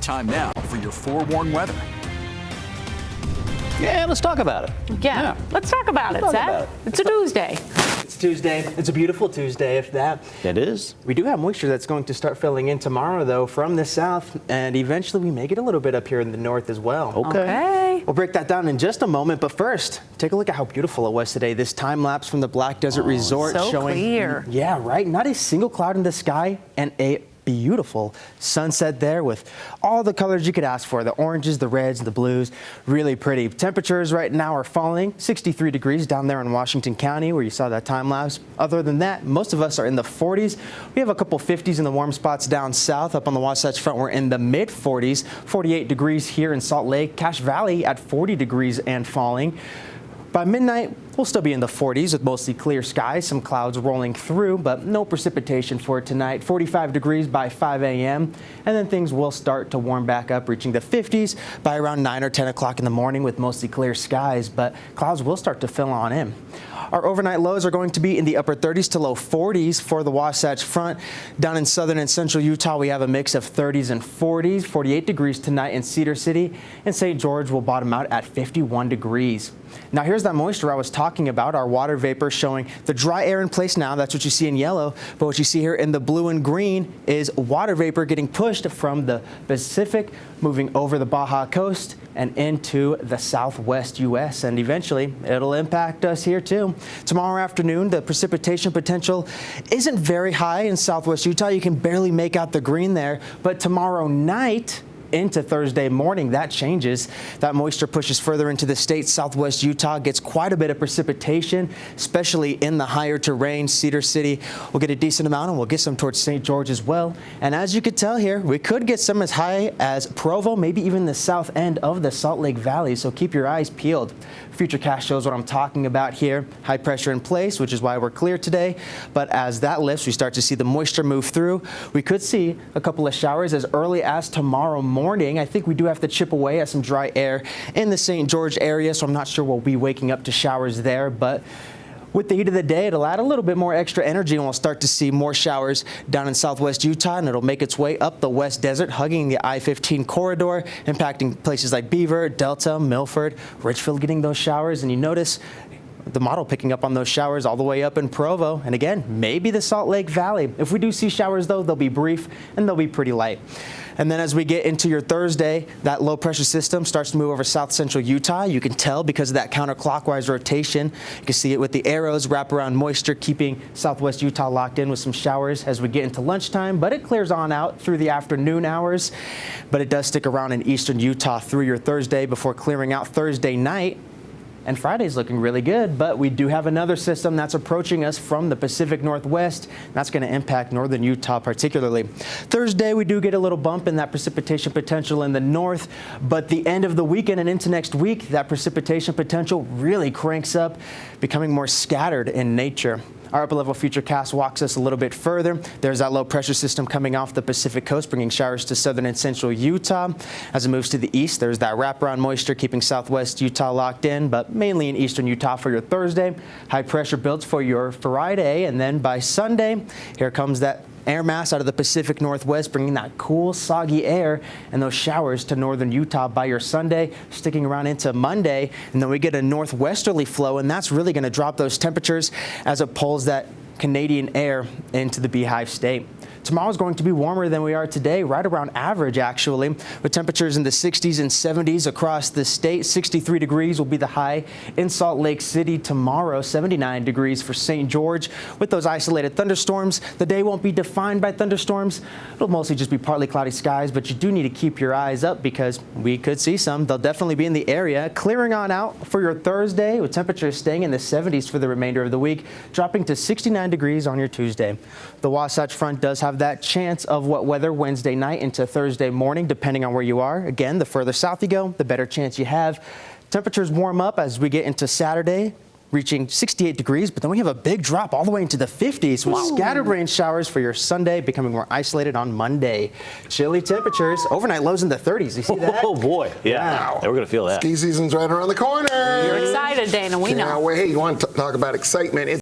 Time now for your forewarned weather. Yeah, let's talk about it. Yeah. Let's talk about it, Zach. It's a Tuesday. It's Tuesday. It's a beautiful Tuesday, if that. It is. We do have moisture that's going to start filling in tomorrow, though, from the south, and eventually we may get a little bit up here in the north as well. Okay. We'll break that down in just a moment, but first, take a look at how beautiful it was today. This time lapse from the Black Desert Resort so showing clear. Yeah, right. Not a single cloud in the sky and a beautiful sunset there with all the colors you could ask for, the oranges, the reds, the blues. Really pretty. Temperatures right now are falling, 63 degrees down there in Washington County where you saw that time lapse. Other than that, most of us are in the 40s. We have a couple 50s in the warm spots down south. Up on the Wasatch Front, we're in the mid 40s, 48 degrees here in Salt Lake, Cache Valley at 40 degrees and falling. By midnight, we'll still be in the 40s with mostly clear skies, some clouds rolling through, but no precipitation for tonight. 45 degrees by 5 a.m. And then things will start to warm back up, reaching the 50s by around 9 or 10 o'clock in the morning with mostly clear skies, but clouds will start to fill on in. Our overnight lows are going to be in the upper 30s to low 40s for the Wasatch Front. Down in southern and central Utah, we have a mix of 30s and 40s, 48 degrees tonight in Cedar City, and St. George will bottom out at 51 degrees. Now here's that moisture I was talking about, our water vapor showing the dry air in place now. That's what you see in yellow, but what you see here in the blue and green is water vapor getting pushed from the Pacific, moving over the Baja coast and into the southwest U.S. and eventually it'll impact us here too. Tomorrow afternoon, the precipitation potential isn't very high in southwest Utah. You can barely make out the green there, but tomorrow night into Thursday morning, that changes. That moisture pushes further into the state. Southwest Utah gets quite a bit of precipitation, especially in the higher terrain. Cedar City will get a decent amount, and we'll get some towards St. George as well. And as you could tell here, we could get some as high as Provo, maybe even the south end of the Salt Lake Valley, so keep your eyes peeled. Futurecast shows what I'm talking about here. High pressure in place, which is why we're clear today. But as that lifts, we start to see the moisture move through. We could see a couple of showers as early as tomorrow morning. I think we do have to chip away at some dry air in the St. George area, so I'm not sure we'll be waking up to showers there. But with the heat of the day, it'll add a little bit more extra energy, and we'll start to see more showers down in southwest Utah, and it'll make its way up the West Desert, hugging the I-15 corridor, impacting places like Beaver, Delta, Milford, Richfield getting those showers. And you notice the model picking up on those showers all the way up in Provo, and again, maybe the Salt Lake Valley. If we do see showers, though, they'll be brief and they'll be pretty light. And then as we get into your Thursday, that low pressure system starts to move over south central Utah. You can tell because of that counterclockwise rotation. You can see it with the arrows, wrap around moisture, keeping southwest Utah locked in with some showers as we get into lunchtime, but it clears on out through the afternoon hours. But it does stick around in eastern Utah through your Thursday before clearing out Thursday night. And Friday's looking really good, but we do have another system that's approaching us from the Pacific Northwest. That's going to impact northern Utah particularly. Thursday, we do get a little bump in that precipitation potential in the north, but the end of the weekend and into next week, that precipitation potential really cranks up, becoming more scattered in nature. Our upper-level Futurecast walks us a little bit further. There's that low-pressure system coming off the Pacific coast, bringing showers to southern and central Utah. As it moves to the east, there's that wraparound moisture keeping southwest Utah locked in, but mainly in eastern Utah for your Thursday. High pressure builds for your Friday, and then by Sunday, here comes that air mass out of the Pacific Northwest, bringing that cool, soggy air and those showers to northern Utah by your Sunday, sticking around into Monday. And then we get a northwesterly flow, and that's really going to drop those temperatures as it pulls that Canadian air into the Beehive State. Tomorrow is going to be warmer than we are today, right around average actually, with temperatures in the 60s and 70s across the state. 63 degrees will be the high in Salt Lake City tomorrow, 79 degrees for St. George. With those isolated thunderstorms, the day won't be defined by thunderstorms. It'll mostly just be partly cloudy skies, but you do need to keep your eyes up because we could see some. They'll definitely be in the area. Clearing on out for your Thursday, with temperatures staying in the 70s for the remainder of the week, dropping to 69 degrees on your Tuesday. The Wasatch Front does have that chance of wet weather Wednesday night into Thursday morning, depending on where you are. Again, the further south you go, the better chance you have. Temperatures warm up as we get into Saturday, reaching 68 degrees, but then we have a big drop all the way into the 50s with scattered rain showers for your Sunday, becoming more isolated on Monday. Chilly temperatures, overnight lows in the 30s. You see that? Oh boy, yeah. Wow. We're going to feel that. Ski season's right around the corner. You're excited, Dana. We know. Hey, you want to talk about excitement?